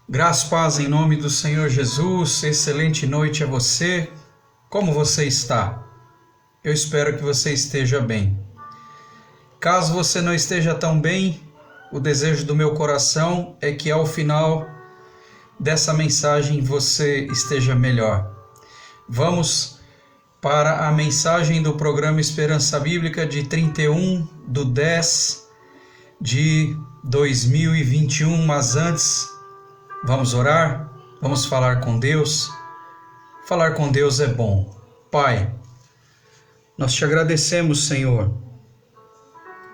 Graça e paz em nome do Senhor Jesus, excelente noite a você. Como você está? Eu espero que você esteja bem. Caso você não esteja tão bem, o desejo do meu coração é que ao final dessa mensagem você esteja melhor. Vamos para a mensagem do programa Esperança Bíblica de 31/10/2021, mas antes vamos orar, vamos falar com Deus. Falar com Deus é bom. Pai, nós te agradecemos, Senhor.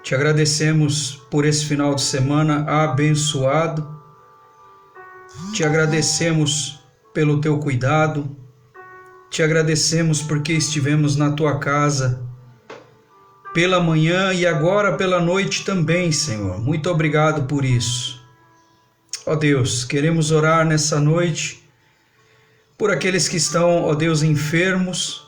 Te agradecemos por esse final de semana abençoado. Te agradecemos pelo teu cuidado. Te agradecemos porque estivemos na tua casa pela manhã e agora pela noite também, Senhor. Muito obrigado por isso. Ó Deus, queremos orar nessa noite por aqueles que estão, ó Deus, enfermos,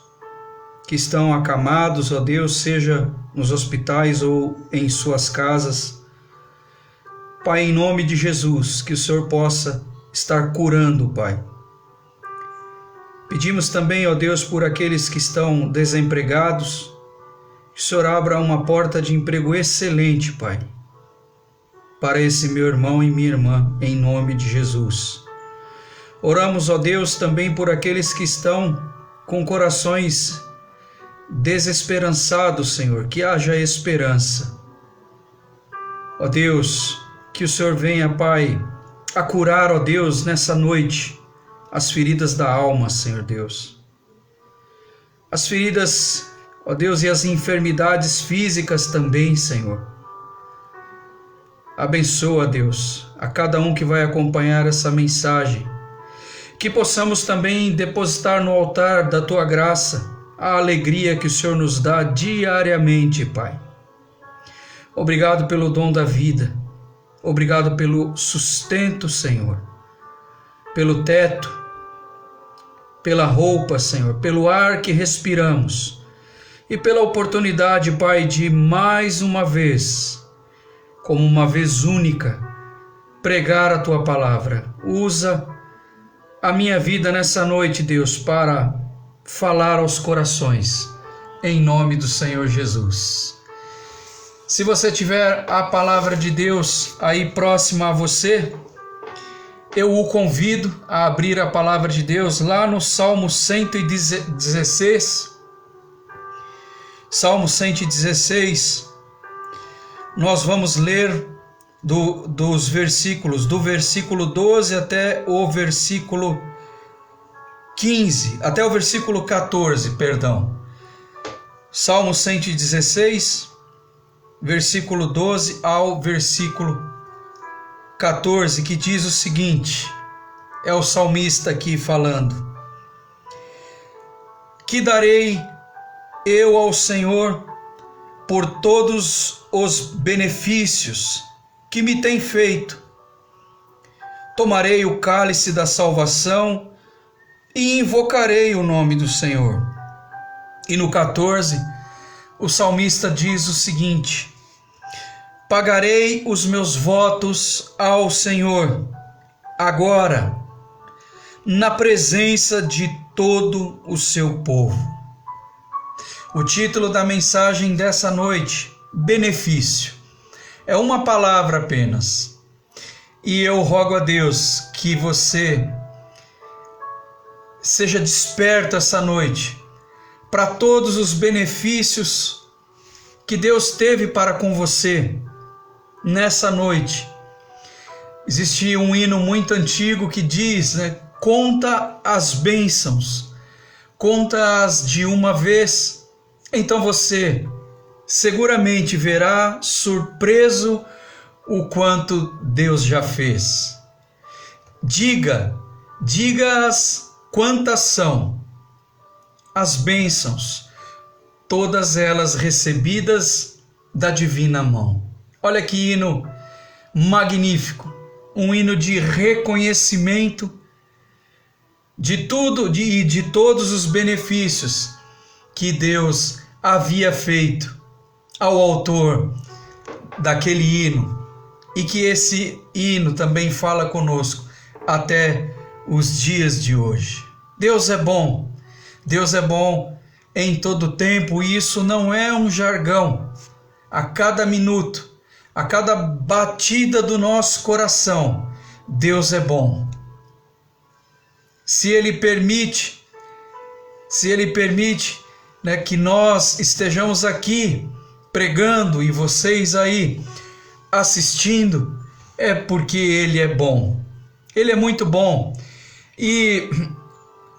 que estão acamados, ó Deus, seja nos hospitais ou em suas casas. Pai, em nome de Jesus, que o Senhor possa estar curando, Pai. Pedimos também, ó Deus, por aqueles que estão desempregados, que o Senhor abra uma porta de emprego excelente, Pai, para esse meu irmão e minha irmã, em nome de Jesus. Oramos, ó Deus, também por aqueles que estão com corações desesperançados, Senhor, que haja esperança. Ó Deus, que o Senhor venha, Pai, a curar, ó Deus, nessa noite, as feridas da alma, Senhor Deus. As feridas, ó Deus, e as enfermidades físicas também, Senhor. Abençoa, Deus, a cada um que vai acompanhar essa mensagem. Que possamos também depositar no altar da Tua graça a alegria que o Senhor nos dá diariamente, Pai. Obrigado pelo dom da vida. Obrigado pelo sustento, Senhor. Pelo teto, pela roupa, Senhor, pelo ar que respiramos e pela oportunidade, Pai, de mais uma vez, como uma vez única, pregar a Tua palavra. Usa a minha vida nessa noite, Deus, para falar aos corações, em nome do Senhor Jesus. Se você tiver a palavra de Deus aí próxima a você, eu o convido a abrir a palavra de Deus lá no Salmo 116. Salmo 116, nós vamos ler dos versículos, do versículo 12 até o versículo 15, até o versículo 14, perdão. Salmo 116, versículo 12 ao versículo 14, que diz o seguinte, é o salmista aqui falando: Que darei eu ao Senhor por todos os benefícios que me tem feito? Tomarei o cálice da salvação e invocarei o nome do Senhor. E no 14, o salmista diz o seguinte: Pagarei os meus votos ao Senhor, agora, na presença de todo o seu povo. O título da mensagem dessa noite, benefício, é uma palavra apenas. E eu rogo a Deus que você seja desperto essa noite para todos os benefícios que Deus teve para com você nessa noite. Existe um hino muito antigo que diz, conta as bênçãos, conta-as de uma vez, então você seguramente verá surpreso o quanto Deus já fez. Diga-as quantas são as bênçãos, todas elas recebidas da divina mão. Olha que hino magnífico, um hino de reconhecimento de tudo e de todos os benefícios que Deus havia feito ao autor daquele hino, e que esse hino também fala conosco até os dias de hoje. Deus é bom em todo tempo, e isso não é um jargão. A cada minuto, a cada batida do nosso coração, Deus é bom. Se Ele permite, né, que nós estejamos aqui pregando e vocês aí assistindo, é porque Ele é bom. Ele é muito bom. E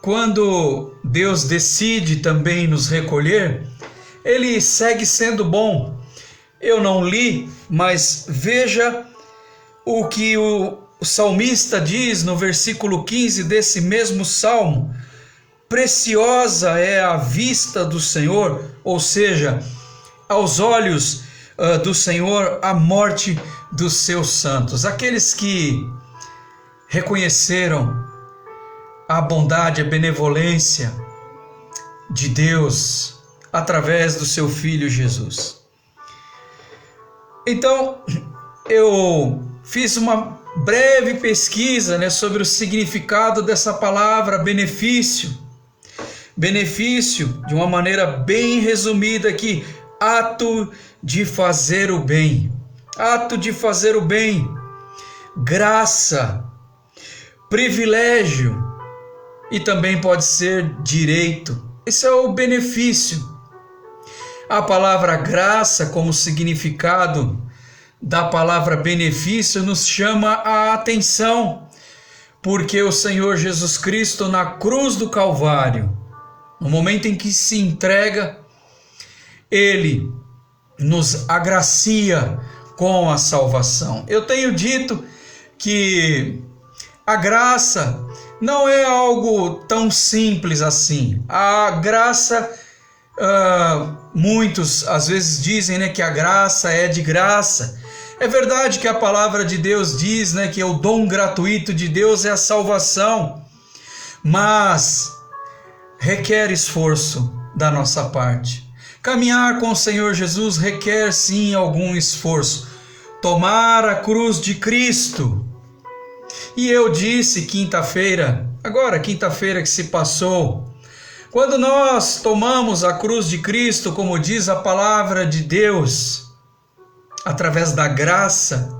quando Deus decide também nos recolher, Ele segue sendo bom. Eu não li, mas veja o que o salmista diz no versículo 15 desse mesmo salmo: preciosa é a vista do Senhor, ou seja, aos olhos do Senhor a morte dos seus santos. Aqueles que reconheceram a bondade, a benevolência de Deus através do seu Filho Jesus. Então, eu fiz uma breve pesquisa, né, sobre o significado dessa palavra benefício. Benefício, de uma maneira bem resumida aqui, ato de fazer o bem. Ato de fazer o bem, graça, privilégio e também pode ser direito. Esse é o benefício. A palavra graça, como significado da palavra benefício, nos chama a atenção, porque o Senhor Jesus Cristo, na cruz do Calvário, no momento em que se entrega, Ele nos agracia com a salvação. Eu tenho dito que a graça não é algo tão simples assim. A graça, muitos às vezes dizem, né, que a graça é de graça. É verdade que a palavra de Deus diz, né, que o dom gratuito de Deus é a salvação, mas requer esforço da nossa parte. Caminhar com o Senhor Jesus requer sim algum esforço. Tomar a cruz de Cristo. E eu disse quinta-feira que se passou, quando nós tomamos a cruz de Cristo, como diz a palavra de Deus, através da graça,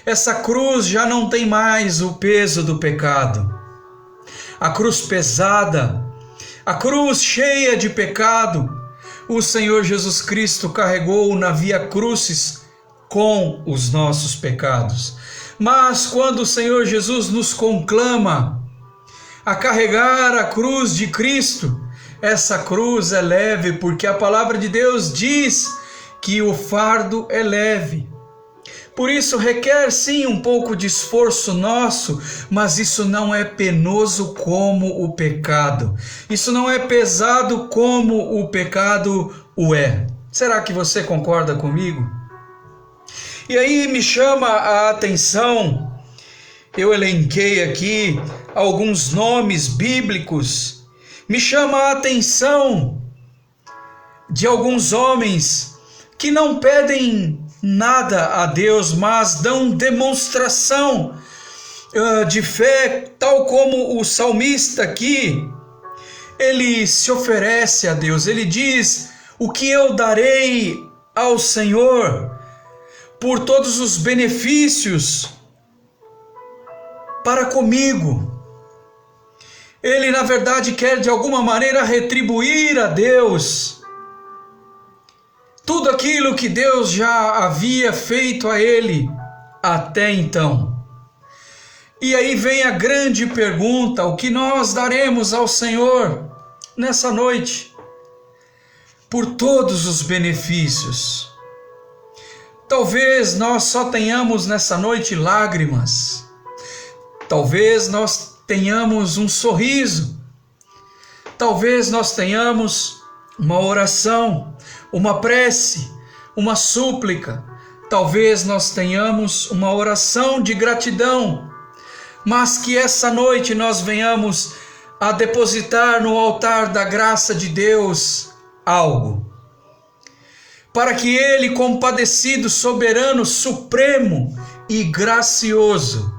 essa cruz já não tem mais o peso do pecado. A cruz pesada, a cruz cheia de pecado, o Senhor Jesus Cristo carregou na via crucis com os nossos pecados. Mas quando o Senhor Jesus nos conclama a carregar a cruz de Cristo, essa cruz é leve, porque a palavra de Deus diz que o fardo é leve. Por isso requer sim um pouco de esforço nosso, mas isso não é penoso como o pecado. Isso não é pesado como o pecado o é. Será que você concorda comigo? E aí me chama a atenção, eu elenquei aqui alguns nomes bíblicos, me chama a atenção de alguns homens que não pedem nada a Deus, mas dão demonstração de fé, tal como o salmista aqui. Ele se oferece a Deus, ele diz: o que eu darei ao Senhor por todos os benefícios para comigo. Ele, na verdade, quer de alguma maneira retribuir a Deus tudo aquilo que Deus já havia feito a ele até então. E aí vem a grande pergunta: o que nós daremos ao Senhor nessa noite por todos os benefícios? Talvez nós só tenhamos nessa noite lágrimas, talvez nós tenhamos um sorriso, talvez nós tenhamos uma oração, uma prece, uma súplica, talvez nós tenhamos uma oração de gratidão, mas que essa noite nós venhamos a depositar no altar da graça de Deus algo, para que Ele, compadecido, soberano, supremo e gracioso,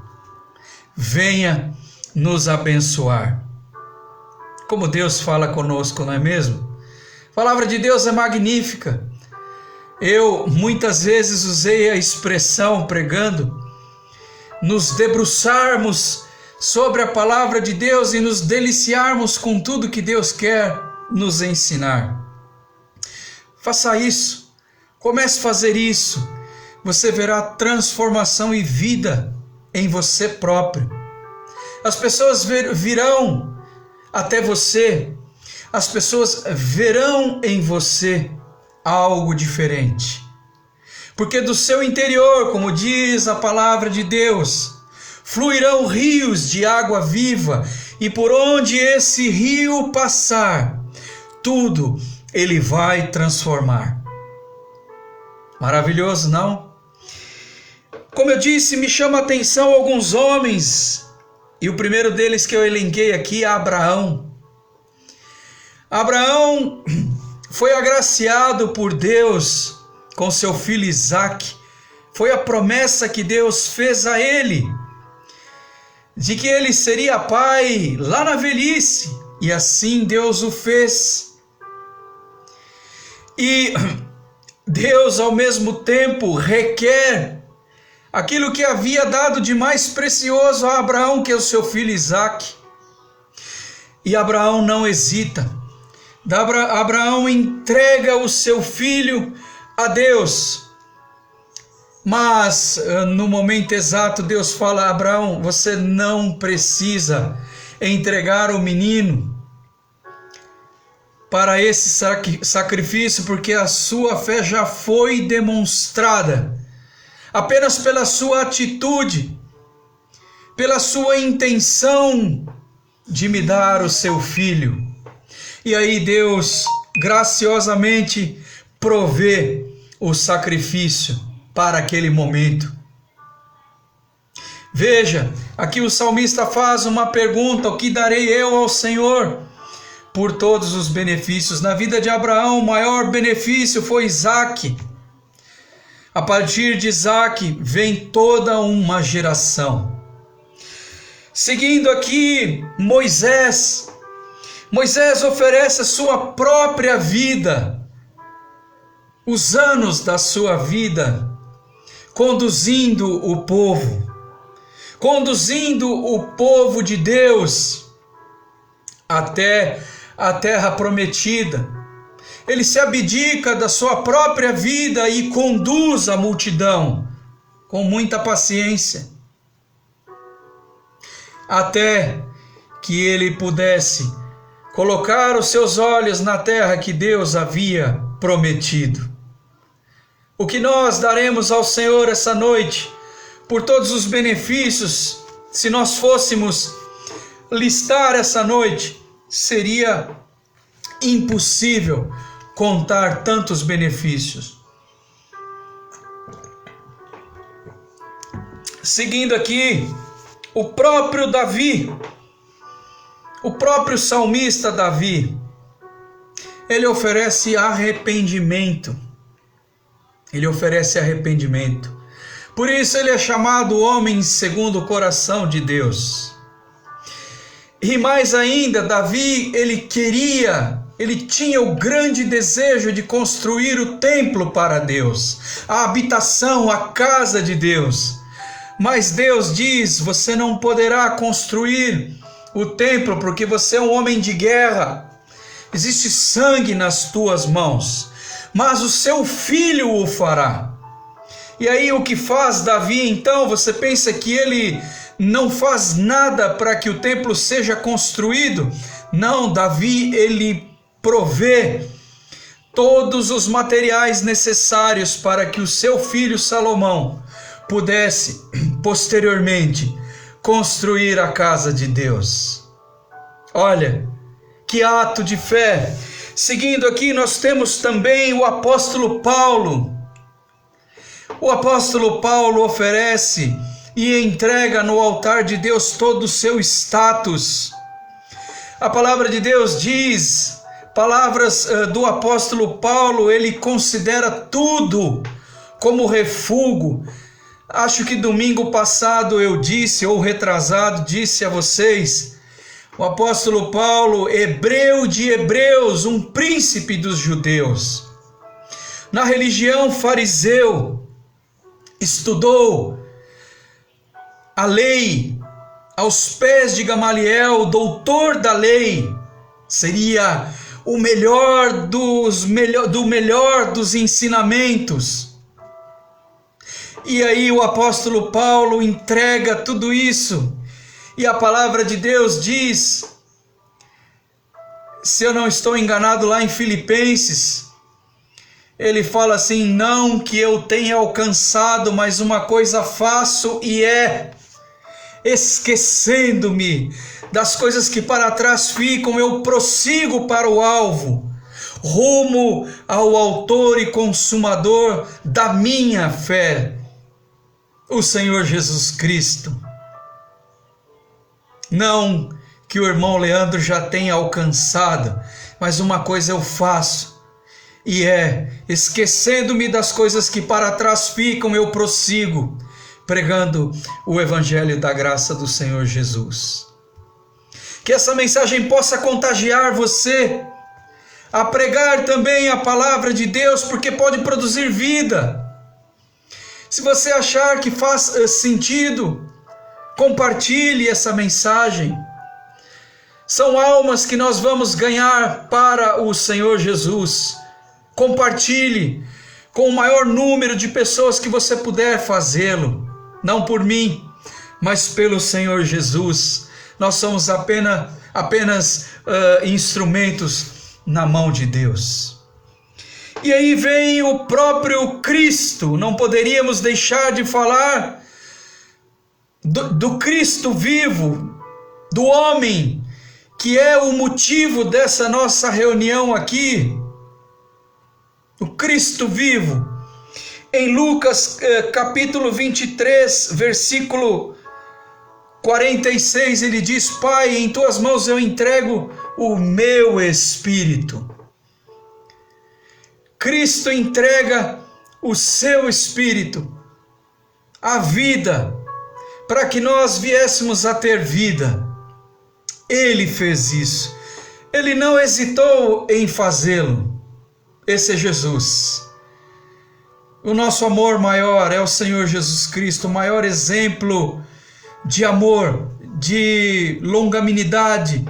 venha nos abençoar. Como Deus fala conosco, não é mesmo? A palavra de Deus é magnífica. Eu muitas vezes usei a expressão pregando, nos debruçarmos sobre a palavra de Deus e nos deliciarmos com tudo que Deus quer nos ensinar. Faça isso, comece a fazer isso, você verá transformação e vida em você próprio. As pessoas virão até você, as pessoas verão em você algo diferente. Porque do seu interior, como diz a palavra de Deus, fluirão rios de água viva, e por onde esse rio passar, tudo ele vai transformar. Maravilhoso, não? Como eu disse, me chama a atenção alguns homens, e o primeiro deles que eu elenquei aqui é Abraão. Abraão foi agraciado por Deus com seu filho Isaque. Foi a promessa que Deus fez a ele, de que ele seria pai lá na velhice, e assim Deus o fez. E Deus ao mesmo tempo requer aquilo que havia dado de mais precioso a Abraão, que é o seu filho Isaque. E Abraão não hesita. Abraão entrega o seu filho a Deus. Mas no momento exato Deus fala: Abraão, você não precisa entregar o menino para esse sacrifício, porque a sua fé já foi demonstrada. Apenas pela sua atitude, pela sua intenção de me dar o seu filho. E aí Deus graciosamente provê o sacrifício para aquele momento. Veja, aqui o salmista faz uma pergunta: o que darei eu ao Senhor por todos os benefícios? Na vida de Abraão, o maior benefício foi Isaque. A partir de Isaque vem toda uma geração. Seguindo aqui, Moisés oferece a sua própria vida, os anos da sua vida, conduzindo o povo de Deus até a terra prometida. Ele se abdica da sua própria vida e conduz a multidão com muita paciência, até que ele pudesse colocar os seus olhos na terra que Deus havia prometido. O que nós daremos ao Senhor essa noite, por todos os benefícios, se nós fôssemos listar essa noite, seria impossível contar tantos benefícios. Seguindo aqui, o próprio Davi, o próprio salmista Davi, ele oferece arrependimento. Por isso ele é chamado homem segundo o coração de Deus. E mais ainda, Davi, ele tinha o grande desejo de construir o templo para Deus, a habitação, a casa de Deus. Mas Deus diz: você não poderá construir o templo porque você é um homem de guerra. Existe sangue nas tuas mãos, mas o seu filho o fará. E aí o que faz Davi então? Você pensa que ele não faz nada para que o templo seja construído? Não, Davi, ele provê todos os materiais necessários para que o seu filho Salomão pudesse posteriormente construir a casa de Deus. Olha, que ato de fé! Seguindo aqui, nós temos também o apóstolo Paulo. O apóstolo Paulo oferece e entrega no altar de Deus todo o seu status. A palavra de Deus diz, palavras do apóstolo Paulo, ele considera tudo como refúgio Acho que domingo passado eu disse, ou retrasado, disse a vocês, o apóstolo Paulo, hebreu de hebreus, um príncipe dos judeus, na religião fariseu, estudou a lei aos pés de Gamaliel, doutor da lei, seria o do melhor dos ensinamentos. E aí o apóstolo Paulo entrega tudo isso, e a palavra de Deus diz, se eu não estou enganado, lá em Filipenses, ele fala assim: não que eu tenha alcançado, mas uma coisa faço, e é, esquecendo-me das coisas que para trás ficam, eu prossigo para o alvo, rumo ao autor e consumador da minha fé, o Senhor Jesus Cristo. Não que o irmão Leandro já tenha alcançado, mas uma coisa eu faço, e é, esquecendo-me das coisas que para trás ficam, eu prossigo, pregando o evangelho da graça do Senhor Jesus. Que essa mensagem possa contagiar você a pregar também a palavra de Deus, porque pode produzir vida. Se você achar que faz sentido, compartilhe essa mensagem. São almas que nós vamos ganhar para o Senhor Jesus. Compartilhe com o maior número de pessoas que você puder fazê-lo. Não por mim, mas pelo Senhor Jesus. Nós somos apenas instrumentos na mão de Deus. E aí vem o próprio Cristo. Não poderíamos deixar de falar do Cristo vivo, do homem, que é o motivo dessa nossa reunião aqui. O Cristo vivo. Em Lucas capítulo 23, versículo 46, ele diz: Pai, em tuas mãos eu entrego o meu espírito. Cristo entrega o seu espírito, a vida, para que nós viéssemos a ter vida. Ele fez isso. Ele não hesitou em fazê-lo. Esse é Jesus. O nosso amor maior é o Senhor Jesus Cristo, o maior exemplo de amor, de longanimidade,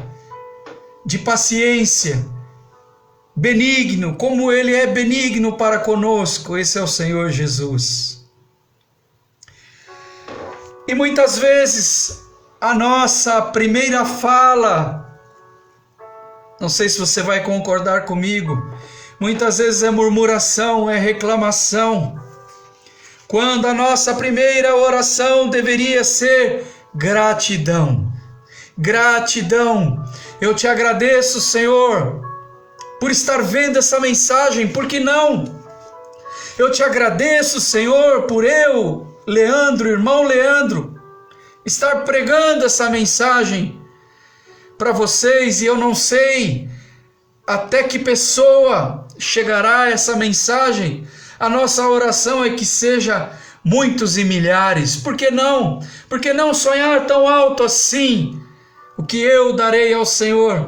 de paciência, benigno, como Ele é benigno para conosco. Esse é o Senhor Jesus. E muitas vezes a nossa primeira fala, não sei se você vai concordar comigo, muitas vezes é murmuração, é reclamação, quando a nossa primeira oração deveria ser gratidão. Gratidão. Eu te agradeço, Senhor, por estar vendo essa mensagem, por que não? Eu te agradeço, Senhor, por eu, Leandro, irmão Leandro, estar pregando essa mensagem para vocês, e eu não sei até que pessoa chegará essa mensagem. A nossa oração é que seja muitos e milhares. Por que não? Por que não sonhar tão alto assim? O que eu darei ao Senhor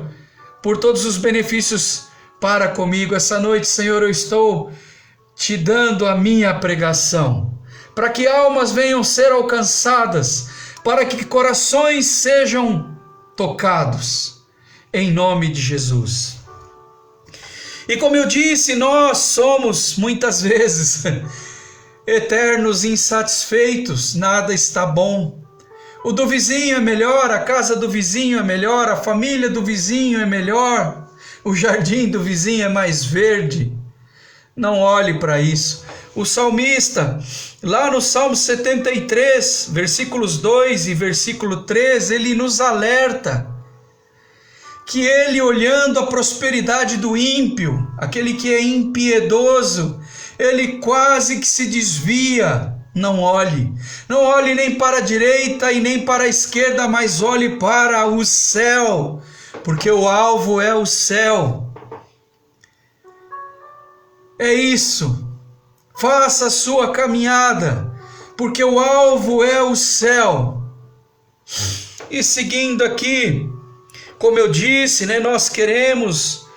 por todos os benefícios para comigo. Essa noite, Senhor, eu estou te dando a minha pregação, para que almas venham ser alcançadas, para que corações sejam tocados, em nome de Jesus. E como eu disse, nós somos muitas vezes eternos insatisfeitos, nada está bom. O do vizinho é melhor, a casa do vizinho é melhor, a família do vizinho é melhor, o jardim do vizinho é mais verde. Não olhe para isso. O salmista, lá no Salmo 73, versículos 2 e versículo 3, ele nos alerta que ele, olhando a prosperidade do ímpio, aquele que é impiedoso, ele quase que se desvia. Não olhe nem para a direita e nem para a esquerda, mas olhe para o céu, porque o alvo é o céu. É isso. Faça a sua caminhada, porque o alvo é o céu. E seguindo aqui, como eu disse, nós queremos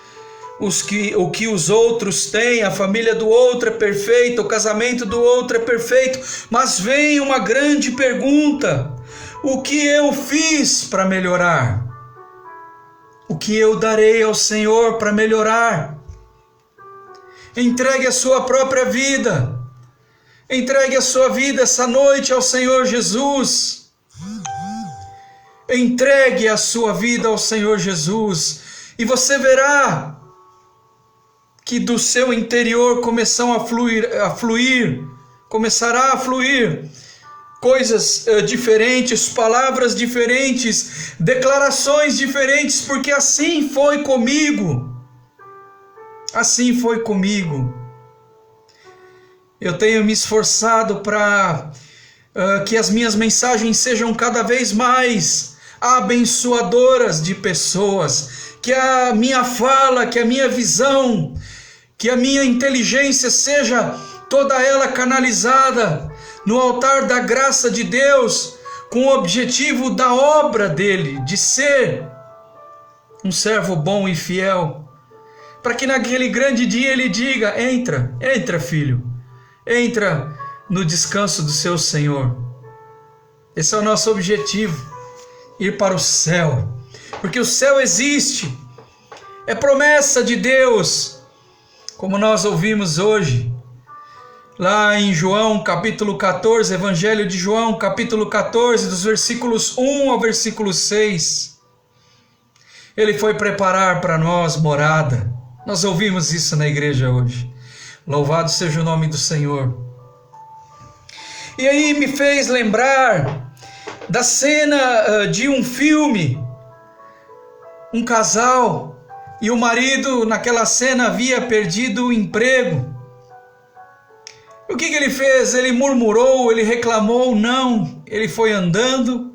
o que os outros têm, a família do outro é perfeita, o casamento do outro é perfeito, mas vem uma grande pergunta: o que eu fiz para melhorar? O que eu darei ao Senhor para melhorar? Entregue a sua própria vida, entregue a sua vida essa noite ao Senhor Jesus. Entregue a sua vida ao Senhor Jesus, e você verá que do seu interior começará a fluir coisas diferentes, palavras diferentes, declarações diferentes, porque assim foi comigo. Assim foi comigo. Eu tenho me esforçado para que as minhas mensagens sejam cada vez mais abençoadoras de pessoas, que a minha fala, que a minha visão, que a minha inteligência seja toda ela canalizada no altar da graça de Deus, com o objetivo da obra dele, de ser um servo bom e fiel, para que naquele grande dia ele diga: entra filho, entra no descanso do seu Senhor. Esse é o nosso objetivo, ir para o céu, porque o céu existe, é promessa de Deus, como nós ouvimos hoje, lá em João capítulo 14, Evangelho de João capítulo 14, dos versículos 1 ao versículo 6, ele foi preparar para nós morada. Nós ouvimos isso na igreja hoje. Louvado seja o nome do Senhor. E aí me fez lembrar da cena de um filme, um casal, e o marido naquela cena havia perdido o emprego. O que ele fez? Ele murmurou, ele reclamou? Não, ele foi andando,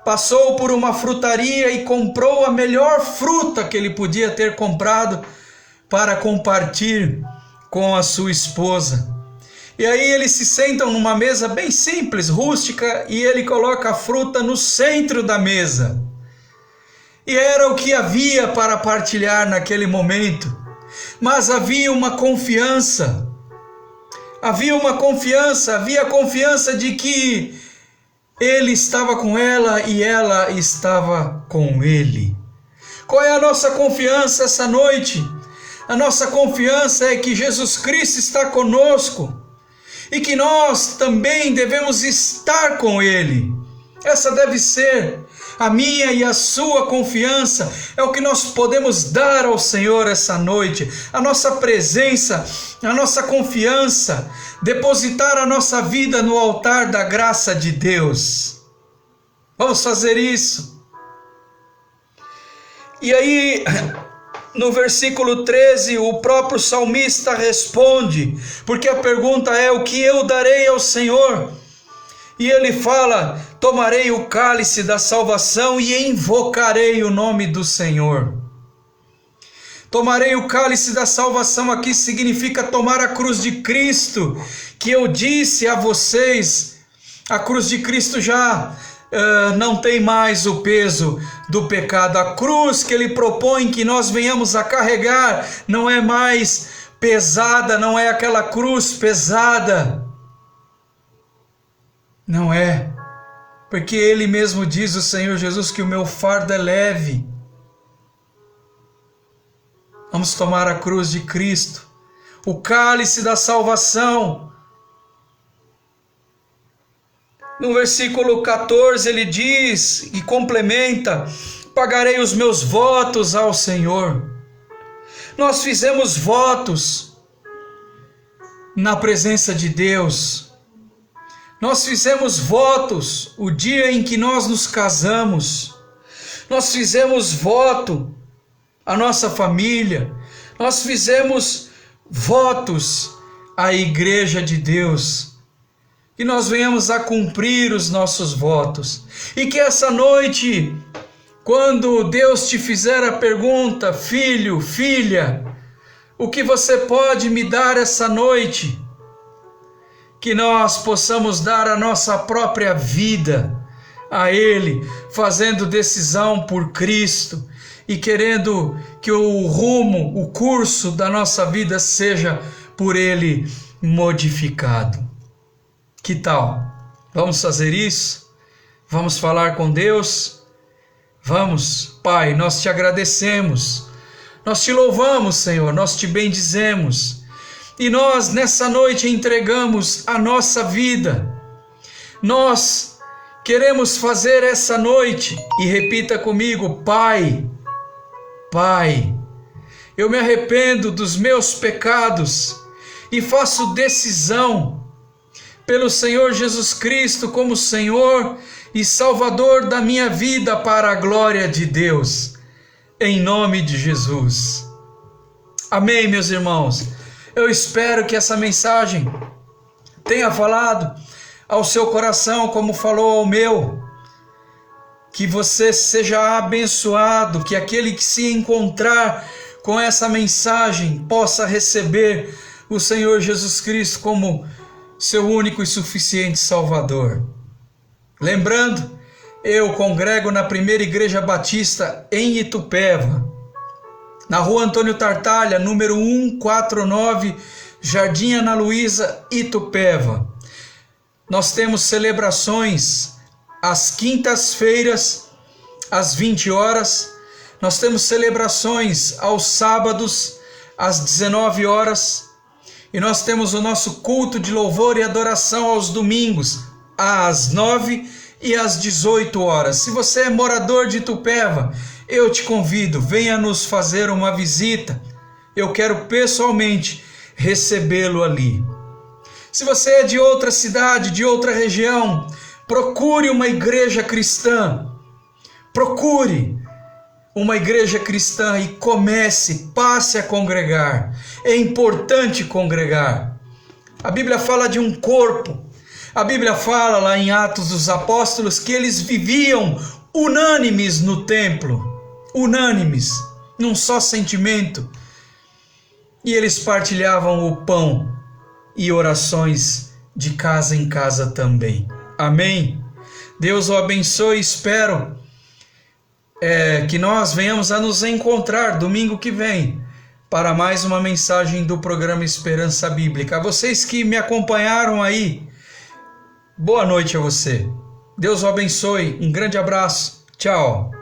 passou por uma frutaria e comprou a melhor fruta que ele podia ter comprado para compartilhar com a sua esposa. E aí eles se sentam numa mesa bem simples, rústica, e ele coloca a fruta no centro da mesa. E era o que havia para partilhar naquele momento. Mas havia confiança havia confiança de que ele estava com ela e ela estava com ele. Qual é a nossa confiança essa noite? A nossa confiança é que Jesus Cristo está conosco e que nós também devemos estar com Ele. Essa deve ser a minha e a sua confiança, é o que nós podemos dar ao Senhor essa noite, a nossa presença, a nossa confiança, depositar a nossa vida no altar da graça de Deus. Vamos fazer isso. E aí, no versículo 13, o próprio salmista responde, porque a pergunta é: o que eu darei ao Senhor? E ele fala: tomarei o cálice da salvação e invocarei o nome do Senhor. Tomarei o cálice da salvação aqui significa tomar a cruz de Cristo, que eu disse a vocês, a cruz de Cristo já não tem mais o peso do pecado. A cruz que ele propõe que nós venhamos a carregar não é mais pesada, não é aquela cruz pesada. Não é, porque ele mesmo diz, o Senhor Jesus, que o meu fardo é leve. Vamos tomar a cruz de Cristo, o cálice da salvação. No versículo 14 ele diz e complementa: pagarei os meus votos ao Senhor. Nós fizemos votos na presença de Deus. Nós fizemos votos o dia em que nós nos casamos. Nós fizemos voto à nossa família. Nós fizemos votos à igreja de Deus. Que nós venhamos a cumprir os nossos votos. E que essa noite, quando Deus te fizer a pergunta: filho, filha, o que você pode me dar essa noite? que nós possamos dar a nossa própria vida a Ele, fazendo decisão por Cristo e querendo que o rumo, o curso da nossa vida seja por Ele modificado. Que tal? Vamos fazer isso? Vamos falar com Deus? Vamos, Pai, nós te agradecemos, nós te louvamos, Senhor, nós te bendizemos e nós nessa noite entregamos a nossa vida. Nós queremos fazer essa noite, e repita comigo: Pai, Pai, eu me arrependo dos meus pecados e faço decisão pelo Senhor Jesus Cristo como Senhor e Salvador da minha vida para a glória de Deus, em nome de Jesus. Amém, meus irmãos. Eu espero que essa mensagem tenha falado ao seu coração como falou ao meu, que você seja abençoado, que aquele que se encontrar com essa mensagem possa receber o Senhor Jesus Cristo como seu único e suficiente Salvador. Lembrando, eu congrego na Primeira Igreja Batista em Itupeva, na Rua Antônio Tartaglia, número 149, Jardim Ana Luísa, Itupeva. Nós temos celebrações às quintas-feiras, às 20 horas. Nós temos celebrações aos sábados, às 19 horas. E nós temos o nosso culto de louvor e adoração aos domingos, às 9 e às 18 horas. Se você é morador de Itupeva, eu te convido, venha nos fazer uma visita. Eu quero pessoalmente recebê-lo ali. Se você é de outra cidade, de outra região, procure uma igreja cristã. Procure uma igreja cristã e passe a congregar. É importante congregar. A Bíblia fala de um corpo. A Bíblia fala lá em Atos dos Apóstolos que eles viviam unânimes no templo. Unânimes, num só sentimento. E eles partilhavam o pão e orações de casa em casa também. Amém? Deus o abençoe. Espero que nós venhamos a nos encontrar domingo que vem para mais uma mensagem do programa Esperança Bíblica. A vocês que me acompanharam aí, boa noite a você. Deus o abençoe. Um grande abraço. Tchau.